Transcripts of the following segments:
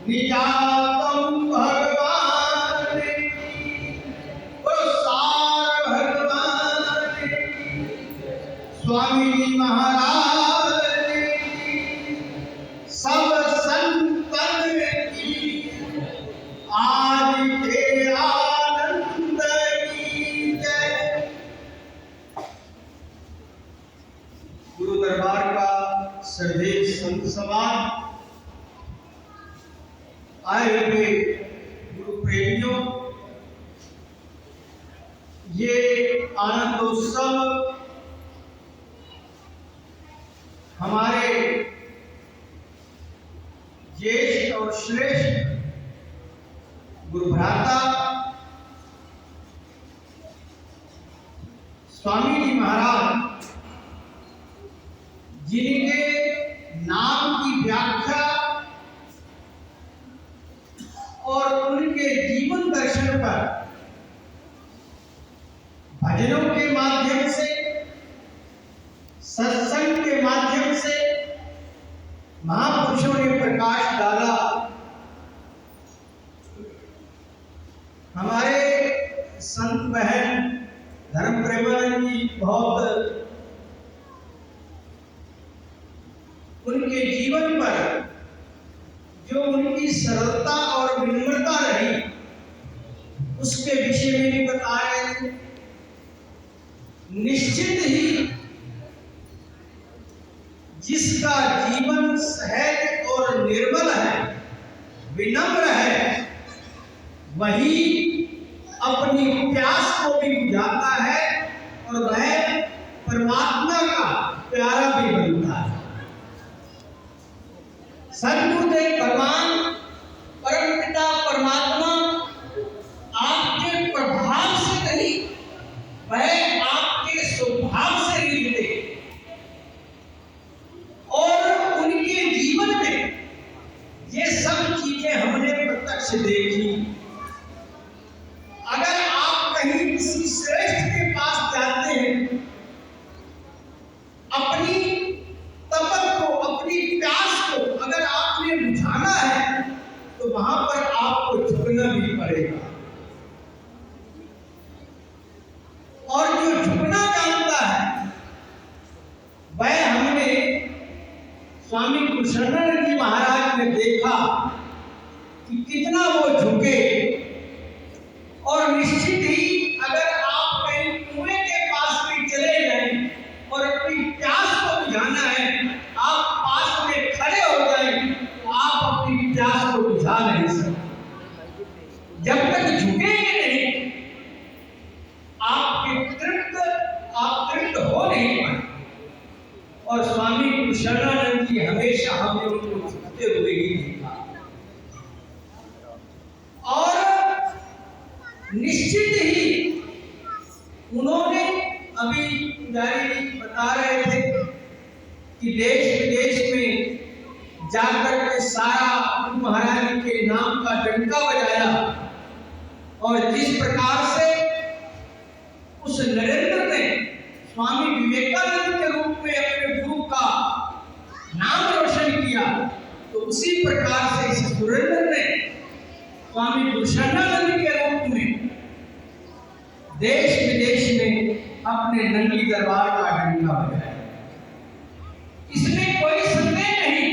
निजातम भगवान की, सार भगवान की, स्वामी जी महाराज की, सब संतन की आज के आनंद की जय। गुरु दरबार का सर्वे संत समाज, आए हुए गुरु प्रेमियों, ये आनंदोत्सव हमारे ज्येष्ठ और श्रेष्ठ गुरु भ्राता स्वामी जी महाराज, जिनके नाम की व्याख्या और उनके जीवन दर्शन पर भजनों के माध्यम से, सत्संग के माध्यम से महापुरुषों ने प्रकाश डाला। हमारे संत बहन धर्म प्रेमानंद जी बहुत उनके जीवन पर जो उनकी सरलता और विनम्रता रही, उसके विषय में भी बता रहे थे। निश्चित ही जिसका जीवन सहज और निर्मल है, विनम्र है, वही अपनी प्यास को भी बुझाता है और वह परमात्मा का प्यारा भी बनता है। सद्गुरुदेव भगवान परम पिता परमात्मा आपके प्रभाव से नहीं, वह आपके स्वभाव से मिलते और उनके जीवन में ये सब चीजें हमने प्रत्यक्ष देखी। अगर आप कहीं किसी श्रेष्ठ के पास जाते हैं, अपनी तपत को, अपनी प्यास को अगर आपने बुझाना है, तो वहां पर आपको झुकना भी पड़ेगा। और जो झुकना जानता है, वह हमने स्वामी कृष्णानंद जी महाराज ने देखा कि कितना वो झुके। और निश्चित ही अगर आप कहीं कुएं के पास भी चले जाएं और अपनी प्यास को बुझाना है, आप पास में खड़े हो जाएं, तो आप अपनी प्यास को बुझा नहीं सकते। जब तक झुकेंगे नहीं, आप तृप्त हो नहीं पाए। और स्वामी कृष्णानंद जी हमेशा हमने उनको झुकते हुए ही देखा। और निश्चित ही उन्होंने, अभी पुजारी जी बता रहे थे कि देश विदेश में जाकर के सारा महाराज के नाम का डंका बजाया। और जिस प्रकार से उस नरेंद्र ने स्वामी विवेकानंद के रूप में अपने गुरु का नाम रोशन किया, तो उसी प्रकार से इस सुरेंद्र ने स्वामी कृष्णानंद के रूप में देश विदेश में अपने नंगी दरबार का डंका बजाया। इसमें कोई संदेह नहीं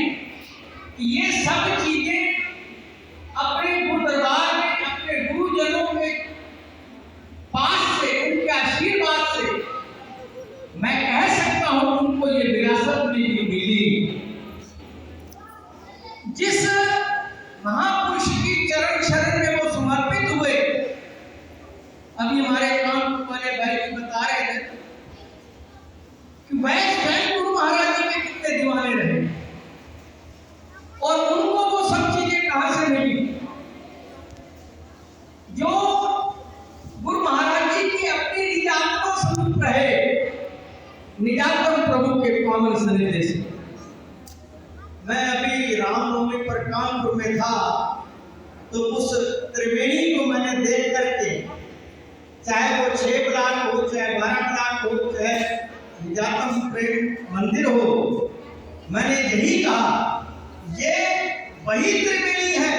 कि ये सब चीजें अपने गुरु दरबार में, अपने गुरुजनों के पास से, उनके आशीर्वाद से मैं कह सकता हूं उनको ये विरासत में मिली। जिस महापुरुष की चरण शरण में वो समर्पित हुए, अभी हमारे काम वाले भाई भी बता रहे थे कि वह स्वयं गुरु महाराज जी के कितने दीवाने रहे और उनको वो सब चीजें कहां से मिली जो गुरु महाराज जी की अपनी निजात्मा स्वरूप रहे, निजात्म प्रभु के पावन सन्निधि से। मैं अभी रामनवमी पर कानपुर में था, तो उस त्रिवेणी को मैंने देख करके, चाहे वो 6 ब्लॉक हो, चाहे 12 ब्लॉक हो, चाहे निजातम प्रेम मंदिर हो, मैंने यही कहा, ये वही त्रिवेणी है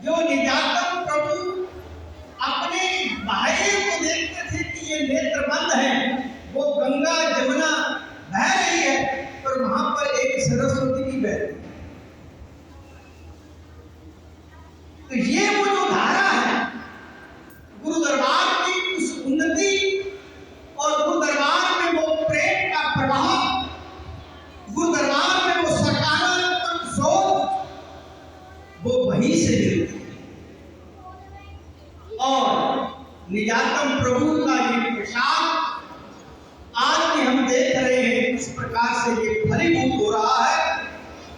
जो निजातम प्रभु अपने भाई को देखते थे कि ये नेत्र बंद है, वो गंगा जमुना बह रही है और वहां पर एक सरस्वती की बह रही है। तो ये वो जो धारा है गुरु दरबार की उस उन्नति और गुरु दरबार में वो प्रेम का प्रवाह, गुरु दरबार में वो सकारात्मक सोच, वो वहीं से मिलती है। और निजातम प्रभु का ये प्रसाद आज भी हम देख रहे हैं किस प्रकार से ये फलीभूत हो रहा है।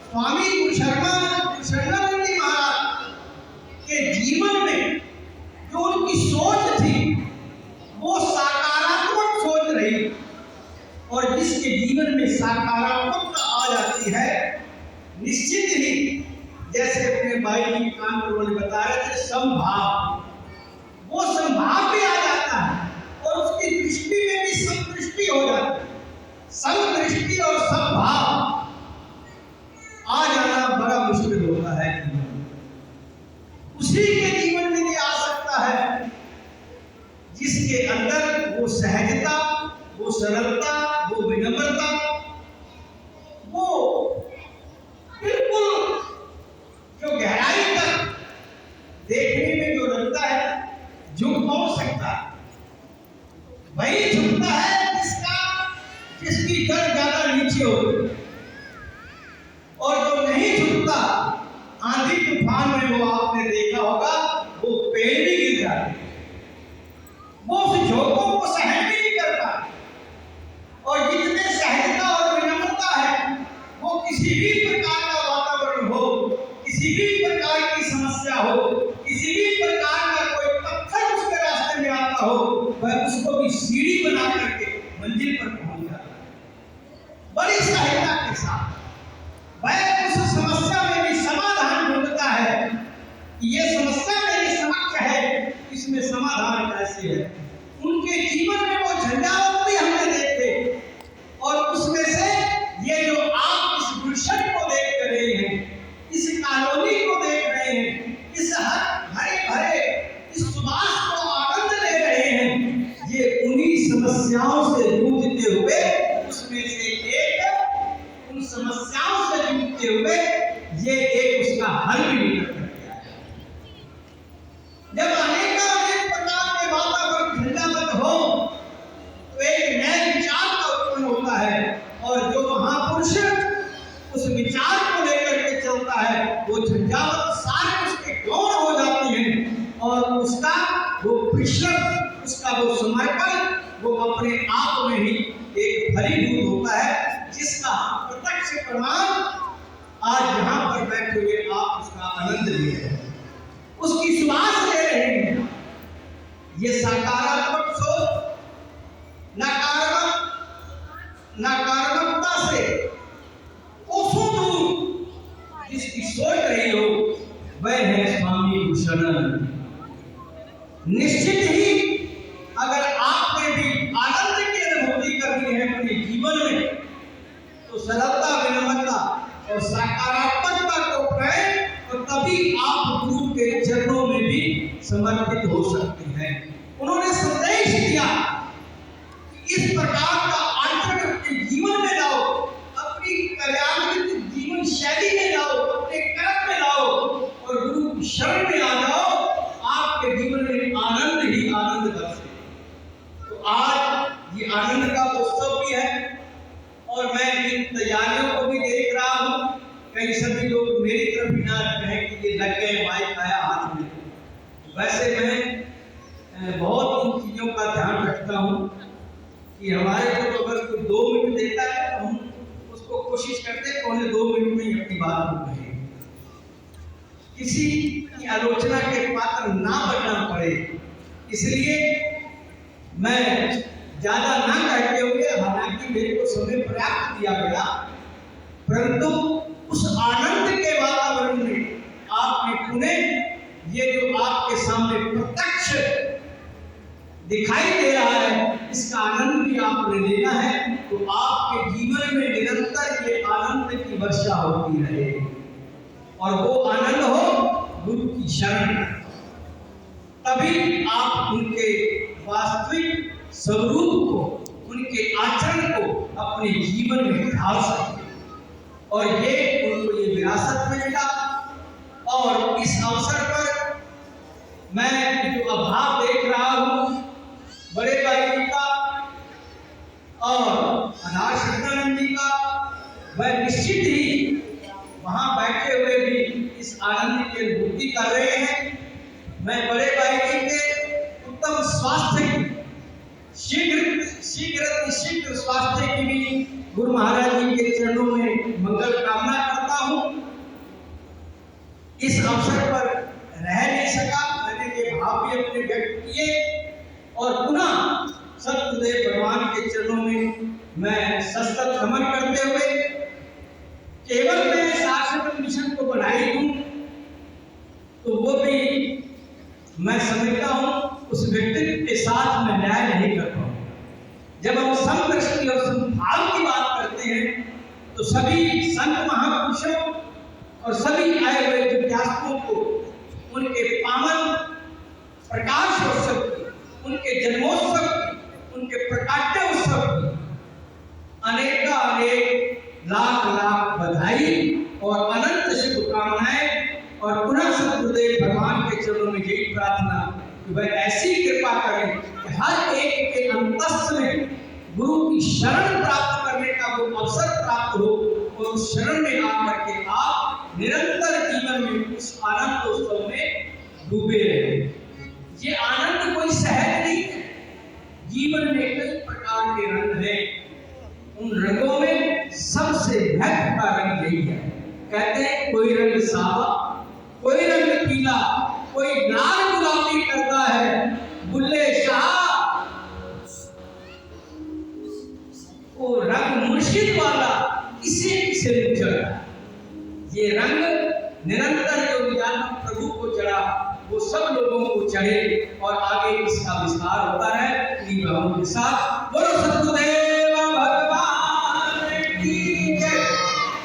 स्वामी गुरुशरणन जी महाराज के जीवन में जो उनकी सोच थी वो सकारात्मक सोच रही, और जिसके जीवन में सकारात्मकता आ जाती है निश्चित ही, जैसे अपने भाई जी कानपुर ने बताया थे, संभाव, वो संभाव भी आ जाता है और उसकी दृष्टि में भी समदृष्टि हो जाती है। समदृष्टि और संभाव आ जाना बड़ा मुश्किल होता है जीवन में। उसी के जीवन में ये आ सकता है जिसके अंदर वो सहजता, वो सरलता, वो विनम्रता, वो बिल्कुल जो गहराई तक देखने में जो लगता है झुक पहुंच सकता है, वही झुकता है जिसकी जड़ ज्यादा नीचे होती है। और जो नहीं झुकता, आंधी तूफान में वो आपने देखा होगा वो पेड़ भी गिर जाते, वो उस झोंकों को सहन भी नहीं करता। और जितने सहजता और विनम्रता है, वो किसी भी प्रकार का वातावरण हो, किसी भी प्रकार की समस्या हो, किसी भी प्रकार का कोई पत्थर उसके रास्ते में आता हो, वह उसको भी सीढ़ी बना करके मंजिल पर पहुंच जाता है बड़ी सहजता के साथ। वह उस समस्या में भी समाधान ढूंढता है कि ये समस्या मेरे समक्ष है, इसमें समाधान कैसे है। उनके जीवन में वो झंझावात भी हमने देखे, और उसमें से ये जो आप इस गुलशन को देख रहे हैं, इस कॉलोनी को देख रहे हैं, इस हरे भरे इस सुबास को आनंद ले रहे हैं, ये उन्हीं समस्याओं से जूझते हुए, उसमें से एक उन समस्याओं से जूझते हुए ये एक उसका हल भी निकल करके आया। जब अनेक प्रकार के वातावरण झंझावात हो तो एक नए विचार का उत्पन्न होता है, और जो महापुरुष उस विचार को लेकर के चलता है, वो झंझावात सारे उसके गौण हो जाती हैं, और उसका वो परिश्रम, उसका वो समर्पण, वो अपने आप में ही एक फलीभूत होता है, जिसका प्रत्यक्ष प्रमाण आज यहाँ पर बैठे हुए आप उसका आनंद ले रहे हैं, उसकी सुवास ले रहे हैं। ये सकारात्मक सोच नकारात्मकता से कोसों दूर जिसकी सोच रही हो, वह है स्वामी गुरुशरणन। निश्चित ही अगर आपने भी आनंद की अनुभूति करनी है अपने जीवन में, तो सरलता, विनम्रता और सकारात्मकता को अपनाएं, तो तभी आप गुरु के चरणों में भी समर्पित हो सकते हैं। उन्होंने संदेश दिया कि इस प्रकार का आचरण अपने जीवन में लाओ, अपनी कल्याणकृत जीवन शैली में लाओ, अपने कर्म में लाओ, और गुरु की शरण में आ जाओ, आपके जीवन में आनंद ही आनंद बरसे। तो आज ये आनंद का उत्सव भी है, और मैं इन तैयारियों को भी देख रहा हूँ। कई सभी लोग मेरी तरफ भी ना कहें कि ये लग गए माइक आया हाथ में। वैसे मैं बहुत उन चीज़ों का ध्यान रखता हूँ कि हमारे को तो अगर कोई 2 मिनट देता है तो हम उसको कोशिश करते हैं पौने 2 मिनट में ही अपनी बात को कहें, किसी की आलोचना के पात्र ना बनना पड़े। इसलिए मैं ज्यादा ना कहते हुए, हालांकि मेरे को समय पर्याप्त दिया गया, परंतु उस आनंद के वातावरण में आपने पुनः ये जो आपके सामने प्रत्यक्ष दिखाई दे रहा है, इसका आनंद भी आपने लेना है। तो आपके जीवन में निरंतर ये आनंद की वर्षा होती रहे। और वो आनंद हो गुरु की शरण। तभी आप उनके वास्तविक स्वरूप को, उनके आचरण को अपने जीवन में ढाल सकते। और ये उनको ये विरासत में मिला। और इस अवसर पर मैं जो अभाव देख रहा हूँ बड़े भाई जी का और अनार शंकरानंद जी का, वह निश्चित ही वहां बैठे हुए भी इस आनंद की अनुभूति कर रहे हैं। मैं बड़े भाई जी के उत्तम स्वास्थ्य की, शीघ्र स्वास्थ्य की भी गुरु महाराज जी के चरणों में मंगल कामना करता हूँ। इस अवसर पर रह नहीं सका, मैंने ये भाव भी अपने व्यक्त किए और पुनः सतगुरुदेव भगवान के चरणों में मैं सशक्त नमन करते हुए केवल मैं सारस्वत मिशन को बढ़ाई दूं तो वो भी मैं समझता हूं उस व्यक्तित्व के साथ मैं न्याय नहीं कर पाऊंगा। जब हम समदृष्टि और समभाव की बात करते हैं तो सभी संत महापुरुषों और सभी आए हुए जिज्ञासुओं को उनके पावन प्रकाशोत्सव की, उनके जन्मोत्सव की, उनके प्रकाट्योत्सव की अनेक लाख लाख बधाई और अनंत शुभकामनाएं। और पुनः सतगुरुदेव भगवान के चरणों में यही प्रार्थना कि वह ऐसी कृपा करें कि हर एक के अंतस्थ में गुरु की शरण प्राप्त करने का वो अवसर प्राप्त हो और उस शरण में आकर के आप निरंतर जीवन में उस आनंदोत्सव में डूबे रहे। ये आनंद कोई सहज नहीं है। जीवन में कई प्रकार के रंग हैं, उन रंगों में सबसे महत्व का रंग यही है। कहते हैं कोई रंग सावा, कोई रंग पीला, कोई लाल गुलाबी करता है बुल्ले शाह, वो रंग मुर्शिद वाला इसे किसे नहीं चढ़ा। ये रंग निरंतर जो विज्ञान प्रभु को चढ़ा वो सब लोगों को चढ़े और आगे इसका विस्तार होता है। इन्हीं भावों के साथ बोलो सतगुरुदेव